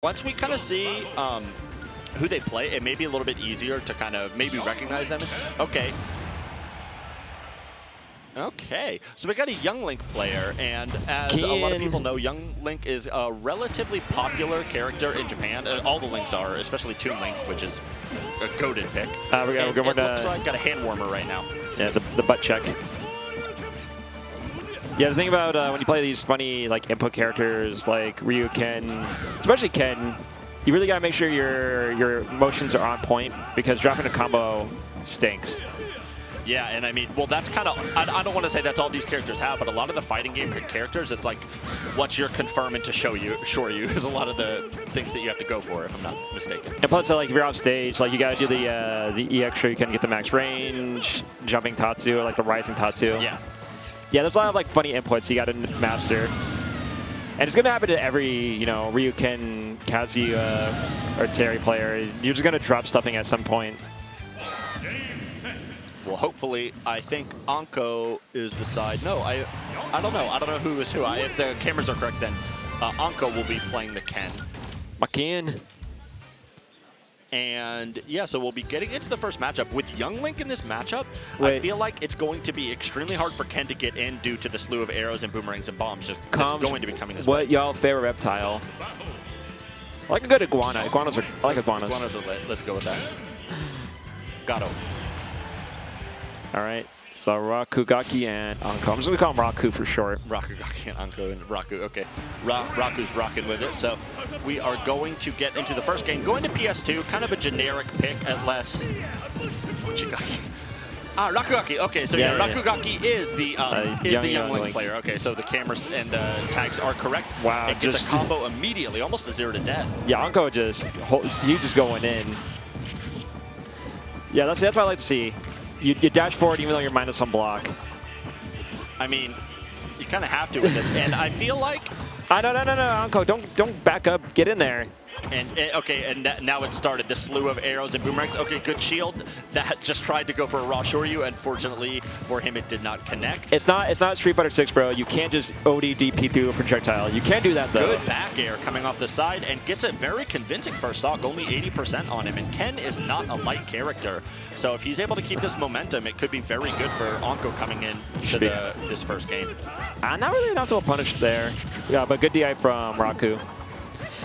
Once we kind of see who they play, it may be a little bit easier to kind of maybe recognize them. Okay. Okay, so we got a Young Link player, and as a lot of people know, Young Link is a relatively popular character in Japan. All the Links are, especially Toon Link, which is a goated pick. It looks like got a hand warmer right now. Yeah, the butt check. Yeah, the thing about when you play these funny like input characters like Ryu, Ken, especially Ken, you really gotta make sure your motions are on point because dropping a combo stinks. Yeah, and I mean, well, that's kind of, I don't want to say that's all these characters have, but a lot of the fighting game characters, it's like, what's your confirm and to shore you is a lot of the things that you have to go for, if I'm not mistaken. And plus, like, if you're off stage, like, you got to do the EX so you can get the max range, jumping Tatsu, or like the rising Tatsu. Yeah. Yeah, there's a lot of, like, funny inputs you got to master. And it's going to happen to every, you know, Ryu, Ken, Kazuya, or Terry player. You're just going to drop stuffing at some point. Well, hopefully, I think Ankou is the side. No, I don't know. I don't know who is who. If the cameras are correct, then Ankou will be playing the Ken. My Ken. And yeah, so we'll be getting into the first matchup. With Young Link in this matchup, Wait. I feel like it's going to be extremely hard for Ken to get in due to the slew of arrows and boomerangs and bombs just going to be coming this way. What y'all favorite reptile? I like a good iguana. I like iguanas. Iguanas are lit. Let's go with that. Gato. All right, so Rakugaki and Ankou. I'm just going to call him Raku for short. Rakugaki and Ankou and Raku. Okay, Raku's rocking with it. So we are going to get into the first game. Going to PS2, kind of a generic pick unless... Uchigaki. Rakugaki. Okay, so yeah, Rakugaki is the Young Link player. Okay, so the cameras and the tags are correct. Wow, it gets a combo immediately, almost a 0 to death. Yeah, Ankou just going in. Yeah, that's what I like to see. You dash forward even though you're minus on block. I mean, you kind of have to with this, and I feel like... No, Ankou, don't back up. Get in there. Okay, and now it started. The slew of arrows and boomerangs. Okay, good shield. That just tried to go for a raw shoryu. Unfortunately for him, it did not connect. It's not Street Fighter 6, bro. You can't just ODDP through a projectile. You can't do that, though. Good back air coming off the side and gets a very convincing first stock, only 80% on him. And Ken is not a light character. So if he's able to keep this momentum, it could be very good for Ankou coming in to this first game. Not really an optimal punish there. Yeah, but good DI from Raku.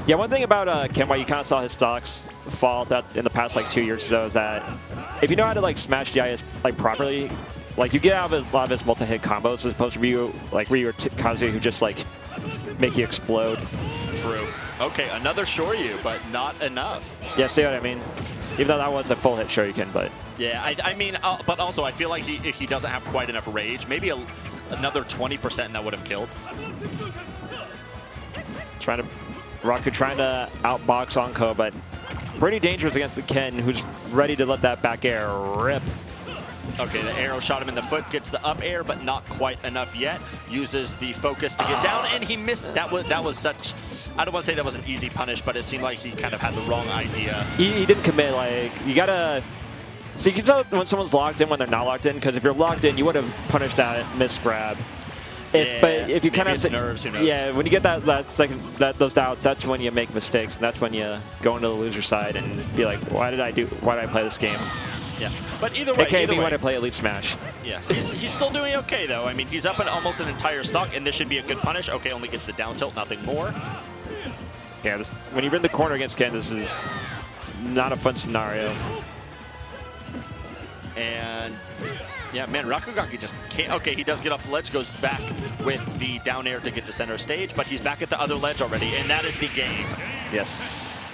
Yeah, one thing about Ken, why you kind of saw his stocks fall in the past like 2 years or so, is that if you know how to like smash DIs like properly, like you get out of a lot of his multi-hit combos as opposed to Ryu or Kazuya who just like make you explode. True. Okay, another Shoryu, but not enough. Yeah, see what I mean? Even though that was a full hit Shoryuken, but... Yeah, I mean, but also I feel like he doesn't have quite enough rage. Maybe another 20% and that would have killed. Raku trying to outbox Ankou, but pretty dangerous against the Ken, who's ready to let that back air rip. Okay, the arrow shot him in the foot, gets the up air, but not quite enough yet. Uses the focus to get down, and he missed. That was such... I don't want to say that was an easy punish, but it seemed like he kind of had the wrong idea. He didn't commit. Like, you gotta... So you can tell when someone's locked in when they're not locked in, because if you're locked in, you would have punished that miss grab. But if you kind of nerves, who knows? Yeah, when you get those doubts, that's when you make mistakes, and that's when you go into the loser side and be like, why did I play this game? Yeah, but either way, when I play Elite Smash. Yeah, he's still doing okay though. I mean, he's up in almost an entire stock, and this should be a good punish. Okay, only gets the down tilt, nothing more. Yeah, when you're in the corner against Ken, this is not a fun scenario. And yeah, man, Rakugaki just can't. Okay, he does get off the ledge, goes back with the down air to get to center stage, but he's back at the other ledge already, and that is the game. Yes.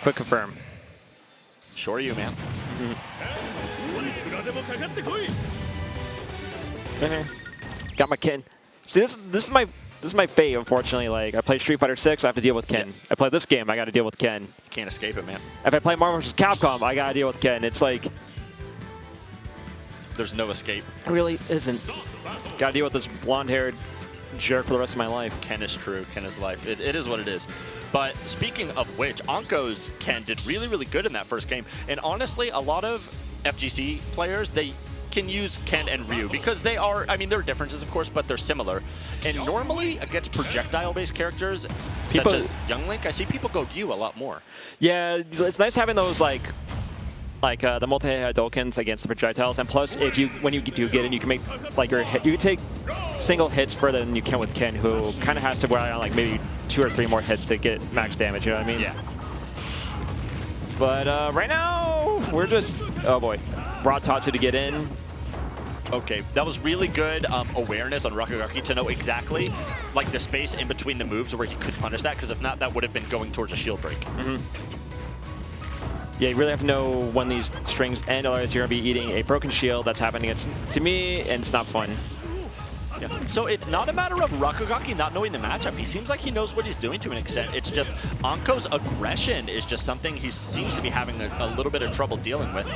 Quick confirm. Shoryu, man. Got my Ken. See, this is my fate, unfortunately. Like, I play Street Fighter 6, I have to deal with Ken. Yeah. I play this game, I got to deal with Ken. You can't escape it, man. If I play Marvel vs. Capcom, I got to deal with Ken. It's like... There's no escape. It really isn't. Got to deal with this blonde-haired jerk for the rest of my life. Ken is true. Ken is life. It is what it is. But speaking of which, Ankou's Ken did really, really good in that first game. And honestly, a lot of FGC players, they can use Ken and Ryu because they are, I mean, there are differences, of course, but they're similar. And normally, against projectile-based characters, such as Young Link, I see people go Ryu a lot more. Yeah, it's nice having those, like the multi-Hadoukens against the projectiles, and plus, when you do get in, you can make like you can take single hits further than you can with Ken, who kind of has to rely on like maybe 2 or 3 more hits to get max damage. You know what I mean? Yeah. But right now, we're just raw Tatsu to get in. Okay, that was really good awareness on Rakugaki to know exactly like the space in between the moves where he could punish that, because if not, that would have been going towards a shield break. Yeah, you really have to know when these strings end, otherwise you're going to be eating a broken shield. That's happening to me, and it's not fun. Yeah. So it's not a matter of Rakugaki not knowing the matchup. He seems like he knows what he's doing to an extent. It's just Ankou's aggression is just something he seems to be having a little bit of trouble dealing with.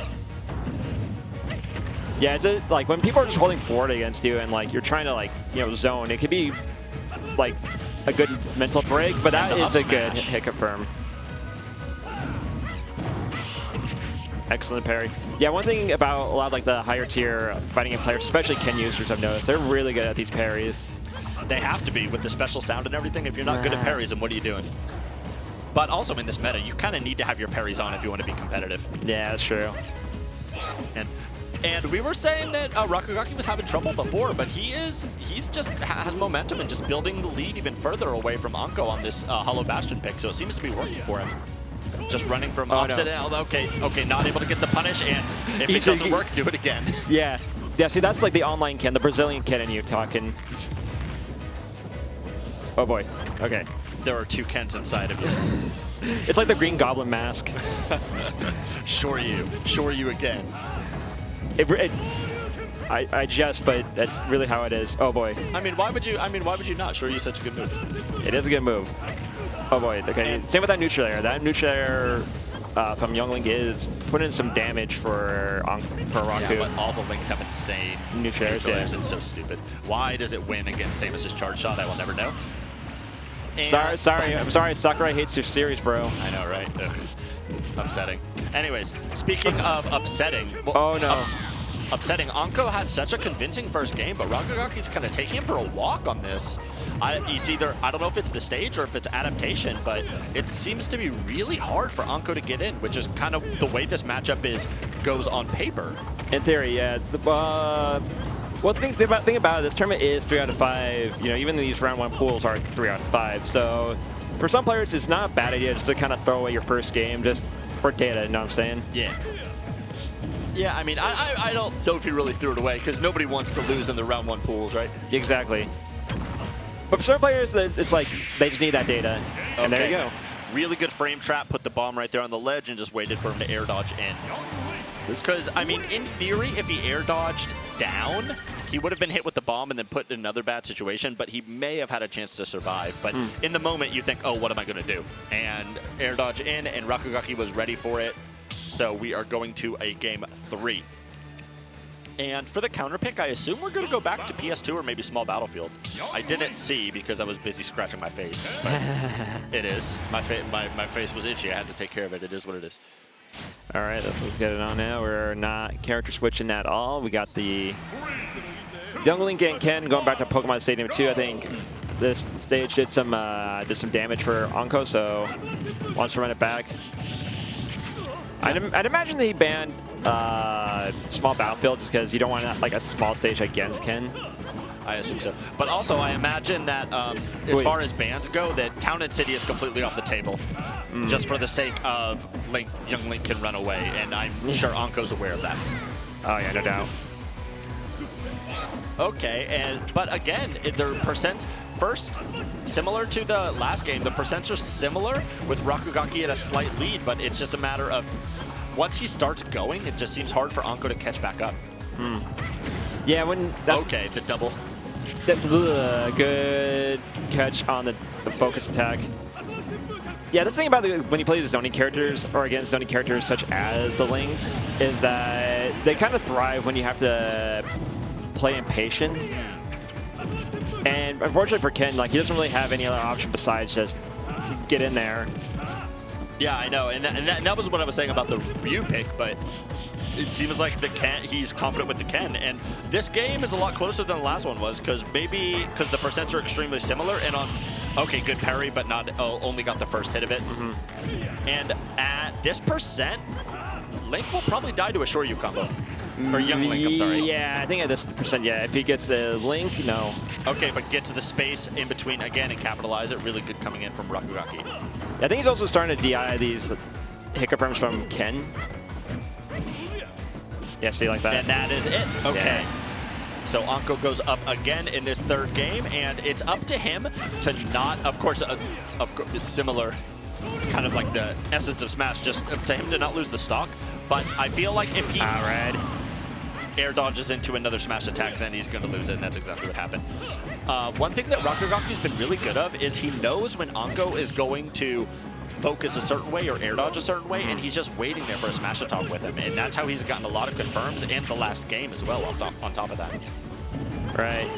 Yeah, it's like when people are just holding forward against you and like you're trying to like zone, it could be like a good mental break, but that is a good hit confirm. Excellent parry. Yeah, one thing about a lot of like the higher tier fighting game players, especially Ken users, I've noticed they're really good at these parries. They have to be with the special sound and everything. If you're not good at parries, then what are you doing? But also in this meta, you kind of need to have your parries on if you want to be competitive. Yeah, that's true. And we were saying that Rakugaki was having trouble before, but he's just has momentum and just building the lead even further away from Ankou on this Hollow Bastion pick. So it seems to be working for him. Just running from opposite. No. Okay, not able to get the punish, and if it doesn't work, do it again. Yeah, see, that's like the online Ken, the Brazilian Ken in you talking. Oh boy, okay. There are 2 Kens inside of you. It's like the Green Goblin mask. Sure you again. I jest, but that's really how it is. Oh boy. I mean, why would you not? Sure, you such a good move. It is a good move. Oh boy, okay. Same with that neutral air. That neutral air from Young Link is putting in some damage for Raku. Yeah, but all the Links have insane neutral airs. Yeah. It's so stupid. Why does it win against Samus's charge shot? I will never know. And I'm sorry, Sakurai hates your series, bro. I know, right? Ugh. Upsetting. Anyways, speaking of upsetting. Well, oh no. Upsetting. Ankou had such a convincing first game, but Rakugaki's kind of taking him for a walk on this. He's either, I don't know if it's the stage or if it's adaptation, but it seems to be really hard for Ankou to get in, which is kind of the way this matchup goes on paper. In theory, yeah. Well, the thing about it, this tournament is 3 out of 5. Even these round 1 pools are 3 out of 5. So for some players, it's not a bad idea just to kind of throw away your first game just for data. You know what I'm saying? Yeah. Yeah, I mean, I don't know if he really threw it away because nobody wants to lose in the round 1 pools, right? Exactly. But for some players, it's like they just need that data, and there you go. Really good frame trap, put the bomb right there on the ledge and just waited for him to air dodge in. Because, I mean, in theory, if he air dodged down, he would have been hit with the bomb and then put in another bad situation, but he may have had a chance to survive. But in the moment, you think, oh, what am I going to do? And air dodge in, and Rakugaki was ready for it. So we are going to a game 3. And for the counter pick, I assume we're going to go back to PS2 or maybe Small Battlefield. I didn't see because I was busy scratching my face. But it is. My face was itchy. I had to take care of it. It is what it is. All right, let's get it on now. We're not character switching at all. We got the Young Link and Ken going back to Pokemon Stadium 2. I think this stage did some damage for Ankou, so wants to run it back. I'd imagine that he banned Small Battlefield just because you don't want like a small stage against Ken. I assume so. But also, I imagine that as far as bans go, that Town and City is completely off the table. Just for the sake of Young Link can run away, and I'm sure Ankou's aware of that. Oh yeah, no doubt. Okay, but again, their percent first, similar to the last game, the percents are similar with Rakugaki at a slight lead, but it's just a matter of once he starts going, it just seems hard for Ankou to catch back up. Yeah, when that's okay, the double. Good catch on the focus attack. Yeah, the thing about when you play the zoning characters or against zoning characters such as the Links is that they kind of thrive when you have to play impatient. And unfortunately for Ken, like he doesn't really have any other option besides just get in there. Yeah, I know, and that was what I was saying about the Ryu pick, but it seems like he's confident with the Ken. And this game is a lot closer than the last one was, because the percents are extremely similar. And on, okay, good parry, but not only got the first hit of it. And at this percent, Link will probably die to a Shoryu combo. Or Young Link, I'm sorry. Yeah, I think at this percent, yeah. If he gets the Link, no. Okay, but gets the space in between again and capitalize it. Really good coming in from Rakugaki. I think he's also starting to DI these hit confirms from Ken. Yeah, see, like that. And that is it. Okay. Yeah. So Ankou goes up again in this third game, and it's up to him to not, of course, similar, kind of like the essence of Smash, just to him to not lose the stock. But I feel like if he air dodges into another Smash attack, then he's going to lose it, and that's exactly what happened. One thing that Rakugaki's been really good of is he knows when Ankou is going to focus a certain way or air dodge a certain way, and he's just waiting there for a Smash attack with him. And that's how he's gotten a lot of confirms in the last game as well on top of that. Right.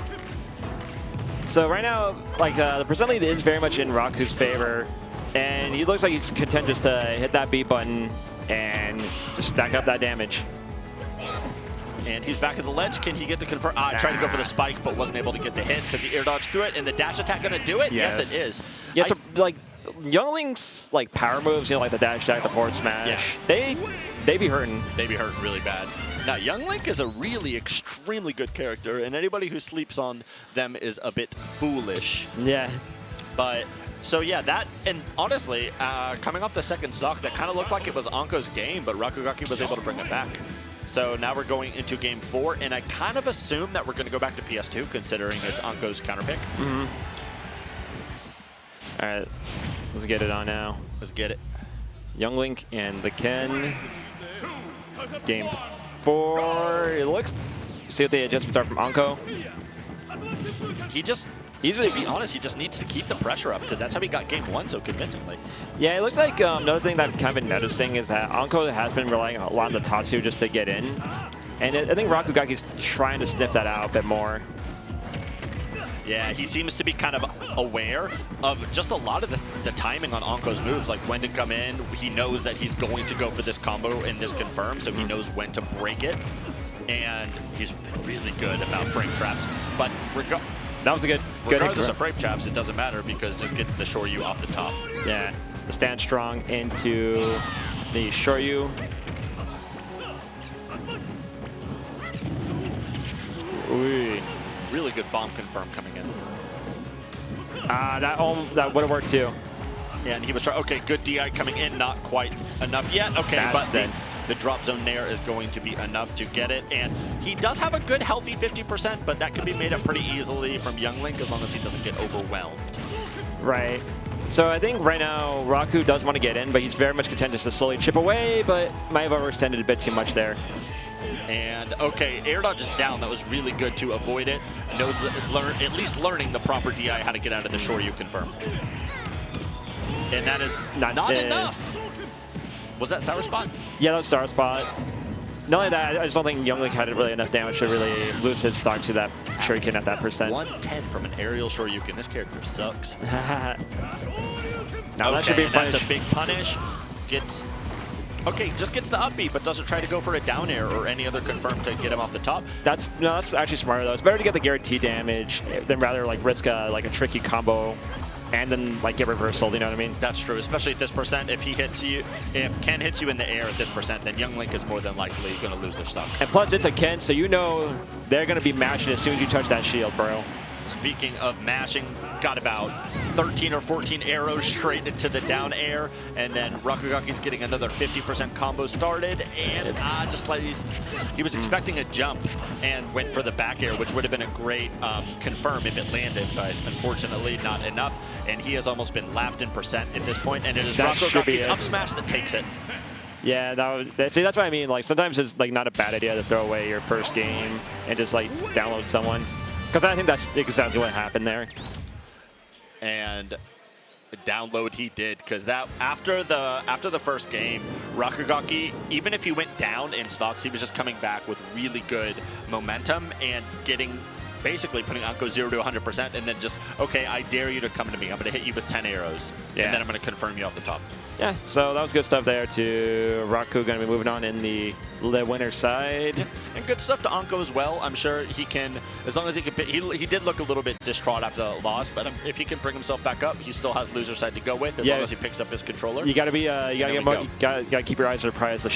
So right now, like the percent lead is very much in Raku's favor, and he looks like he's content just to hit that B button and just stack up that damage. And he's back at the ledge. Can he get the confirm? Tried to go for the spike, but wasn't able to get the hit because he air dodged through it. And the dash attack gonna do it? Yes, it is. Yeah, so like Young Link's like power moves, you know, like the dash attack, the forward smash, they be hurting. They be hurting really bad. Now, Young Link is a really extremely good character, and anybody who sleeps on them is a bit foolish. Yeah. But so yeah, that, and honestly, coming off the second stock, that kind of looked like it was Ankou's game, but Rakugaki was able to bring it back. So now we're going into game 4, and I kind of assume that we're going to go back to PS2, considering it's Ankou's counter pick. All right, let's get it on now. Let's get it. Young Link and the Ken. Game 4. It looks. See what the adjustments are from Ankou. To be honest, he just needs to keep the pressure up, because that's how he got game 1 so convincingly. Yeah, it looks like another thing that I've kind of been noticing is that Ankou has been relying a lot on the Tatsu just to get in. And I think Rakugaki's trying to sniff that out a bit more. Yeah, he seems to be kind of aware of just a lot of the timing on Ankou's moves, like when to come in. He knows that he's going to go for this combo and this confirm, so he knows when to break it. And he's been really good about frame traps. But that was a good regardless of frame traps, it doesn't matter because it just gets the Shoryu off the top. Yeah, the stand strong into the Shoryu. Ooh. Really good bomb confirm coming in. That would have worked too. Yeah, and he was trying. Okay, good DI coming in, not quite enough yet. Okay, but the drop zone nair is going to be enough to get it. And he does have a good healthy 50%, but that can be made up pretty easily from Young Link as long as he doesn't get overwhelmed. Right. So I think right now Raku does want to get in, but he's very much content just to slowly chip away, but might have overextended a bit too much there. And okay, air dodge is down. That was really good to avoid it. Knows that at least learning the proper DI, how to get out of the Shoryu confirm. And that is not enough. Was that Sour Spot? Yeah, that was Sour Spot. Not only that, I just don't think Young Link had really enough damage to really lose his stock to that Shuriken at that percent. 110 from an aerial Shoryuken. This character sucks. Now that should be a punish. That's a big punish. Okay, just gets the up B, but doesn't try to go for a down air or any other confirm to get him off the top. That's actually smarter though. It's better to get the guaranteed damage than rather like risk a tricky combo and then like get reversal. You know what I mean? That's true, especially at this percent. If Ken hits you in the air at this percent, then Young Link is more than likely going to lose their stock. And plus, it's a Ken, so you know they're going to be mashing as soon as you touch that shield, bro. Speaking of mashing, got about 13 or 14 arrows straight into the down air, and then Rakugaki's getting another 50% combo started, and just like he was expecting a jump and went for the back air, which would have been a great confirm if it landed, but unfortunately not enough, and he has almost been lapped in percent at this point, and it is Rakugaki's up smash that takes it. Yeah, see, that's what I mean. Like sometimes it's like not a bad idea to throw away your first game and just like download someone. Because I think that's exactly what happened there. And download he did, because that after the first game, Rakugaki, even if he went down in stocks, he was just coming back with really good momentum and getting basically putting Ankou 0 to 100% and then just, okay, I dare you to come to me. I'm going to hit you with 10 arrows. Yeah. And then I'm going to confirm you off the top. Yeah, so that was good stuff there to Raku. Going to be moving on in the winner's side. Yeah. And good stuff to Ankou as well. I'm sure he can, as long as he can, he did look a little bit distraught after the loss, but if he can bring himself back up, he still has loser side to go with as long as he picks up his controller. You got to be, you got to keep your eyes on the prize.